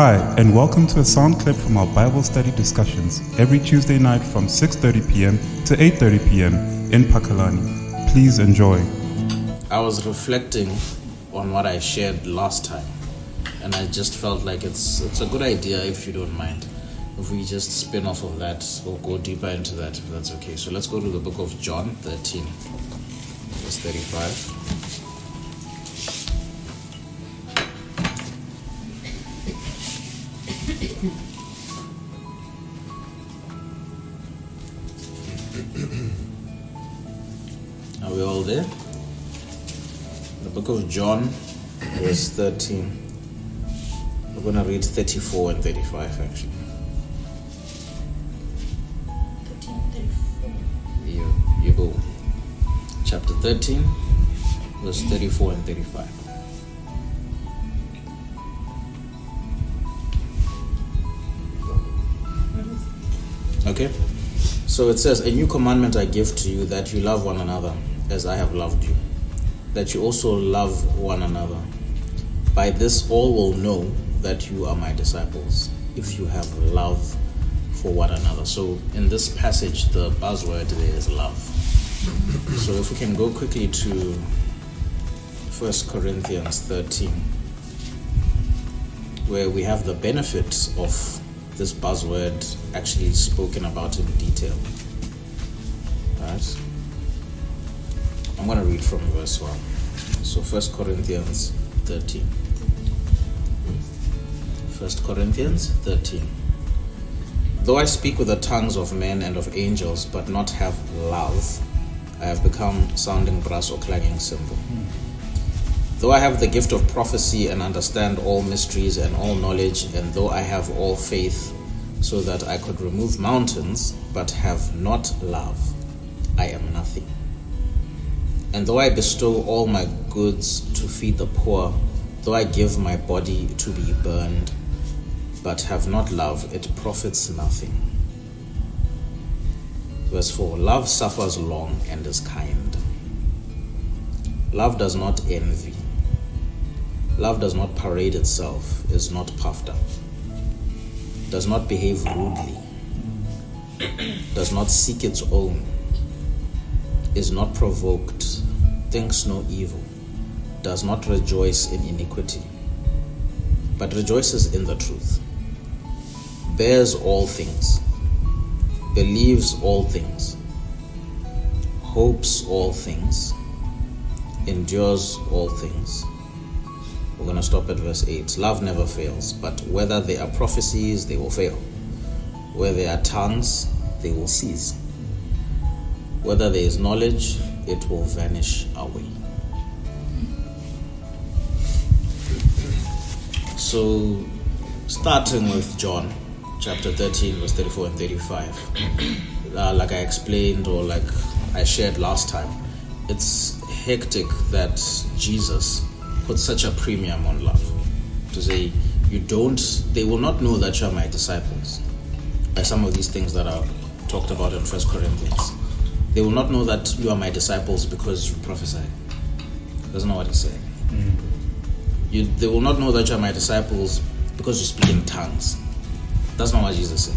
Hi, and welcome to a sound clip from our Bible study discussions every Tuesday night from 6:30 p.m. to 8:30 p.m. in Pakalani. Please enjoy. I was reflecting on what I shared last time, and I just felt like it's a good idea, if you don't mind, if we just spin off of that or go deeper into that, if that's okay. So let's go to the book of John 13, verse 35. Are we all there? The book of John, verse 13. We're going to read 34 and 35 actually. 13, 34. You go. Chapter 13, verse 34 and 35. Okay? So it says, "A new commandment I give to you, that you love one another as I have loved you, that you also love one another. By this all will know that you are my disciples, if you have love for one another." So in this passage, the buzzword there is love. So if we can go quickly to 1 Corinthians 13, where we have the benefits of this buzzword actually spoken about in detail. Right? I'm going to read from verse 1. So 1 Corinthians 13. 1 Corinthians 13. "Though I speak with the tongues of men and of angels, but not have love, I have become sounding brass or clanging cymbal. Though I have the gift of prophecy and understand all mysteries and all knowledge, and though I have all faith so that I could remove mountains, but have not love, I am nothing. And though I bestow all my goods to feed the poor, though I give my body to be burned, but have not love, it profits nothing." Verse 4. "Love suffers long and is kind. Love does not envy. Love does not parade itself, is not puffed up, does not behave rudely, does not seek its own, is not provoked, thinks no evil, does not rejoice in iniquity, but rejoices in the truth, bears all things, believes all things, hopes all things, endures all things." We're going to stop at verse 8. "Love never fails, but whether there are prophecies, they will fail. Where there are tongues, they will cease. Whether there is knowledge, it will vanish away." So, starting with John chapter 13, verse 34 and 35, like I explained or like I shared last time, it's hectic that Jesus put such a premium on love. To say, they will not know that you are my disciples, by some of these things that are talked about in 1 Corinthians. They will not know that you are my disciples because you prophesy. That's not what he's saying. They will not know that you are my disciples because you speak in tongues. That's not what Jesus said.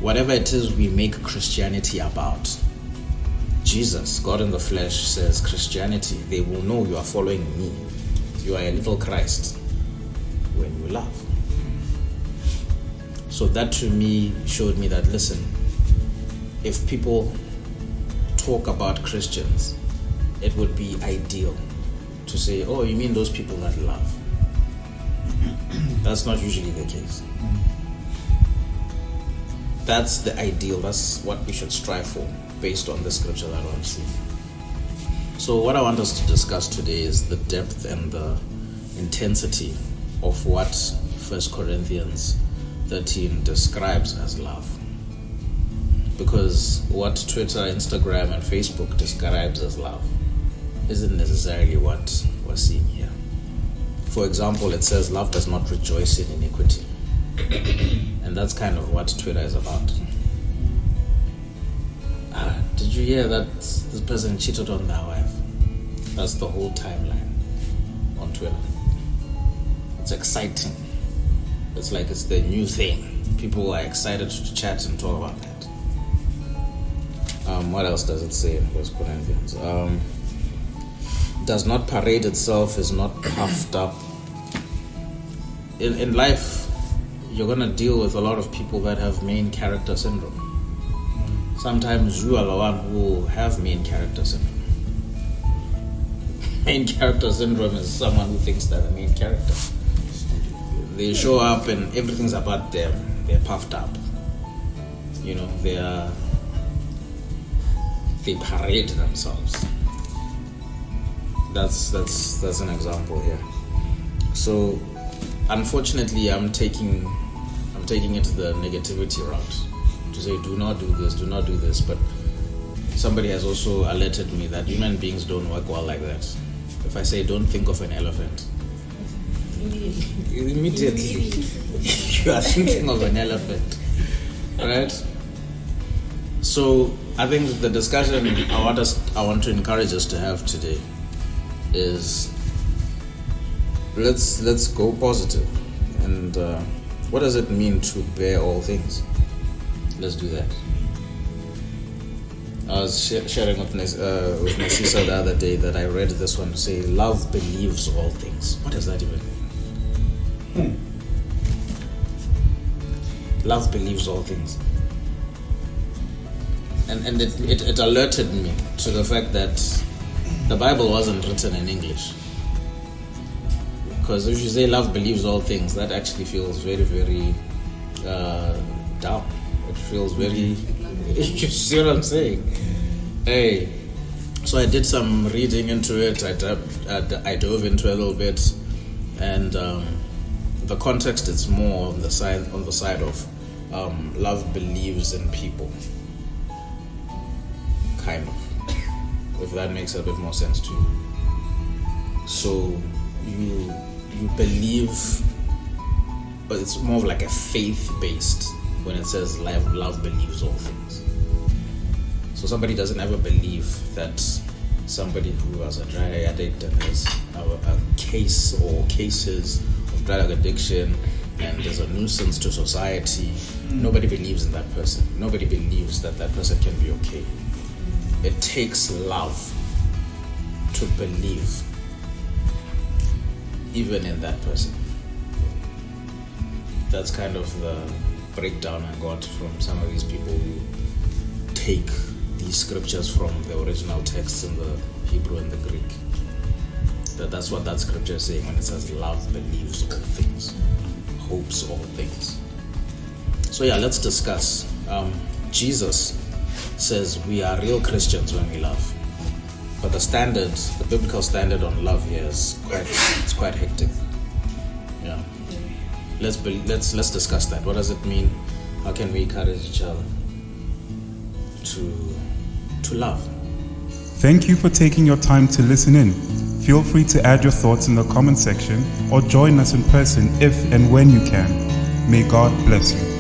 Whatever it is we make Christianity about, Jesus, God in the flesh, says Christianity, they will know you are following me. You are a little Christ when you love. So that to me showed me that, listen, if people talk about Christians, it would be ideal to say, "Oh, you mean those people that love?" That's not usually the case. That's the ideal. That's what we should strive for based on the scripture that I'm seeing. So what I want us to discuss today is the depth and the intensity of what 1 Corinthians 13 describes as love. Because what Twitter, Instagram, and Facebook describes as love isn't necessarily what we're seeing here. For example, it says love does not rejoice in iniquity. And that's kind of what Twitter is about. Did you hear that this person cheated on their wife? That's the whole timeline on Twitter. It's exciting. It's like it's the new thing. People are excited to chat and talk about that. What else does it say in 1 Corinthians? Does not parade itself, is not puffed up. In life, you're going to deal with a lot of people that have main character syndrome. Sometimes you are the one who have main character syndrome. Main character syndrome is someone who thinks they're the main character. They show up and everything's about them. They're puffed up. You know, they parade themselves. That's an example here. So, unfortunately, I'm taking it the negativity route to say, do not do this. But somebody has also alerted me that human beings don't work well like that. If I say, don't think of an elephant, immediately you are thinking of an elephant, right? So I think the discussion I want to encourage us to have today is let's go positive. And what does it mean to bear all things? Let's do that. I was sharing with Nesisa the other day that I read this one to say, love believes all things. What does that even mean? Love believes all things. And it alerted me to the fact that the Bible wasn't written in English. Because if you say love believes all things, that actually feels very, very down. It feels very... You see what I'm saying? Hey, so I did some reading into it. I dove into it a little bit, and the context is more on the side of love believes in people, kind of. If that makes a bit more sense to you. So you believe, but it's more of like a faith-based when it says love believes all things. So somebody doesn't ever believe that somebody who has a drug addict and has a case or cases of drug addiction and is a nuisance to society, nobody believes in that person. Nobody believes that person can be okay. It takes love to believe even in that person. That's kind of the breakdown I got from some of these people who take these scriptures from the original texts in the Hebrew and the Greek. That's what that scripture is saying when it says love believes all things, hopes all things. So yeah, let's discuss. Jesus says we are real Christians when we love, but the biblical standard on love here is quite hectic. Yeah, let's discuss that. What does it mean? How can we encourage each other to love? Thank you for taking your time to listen in. Feel free to add your thoughts in the comment section or join us in person if and when you can. May God bless you.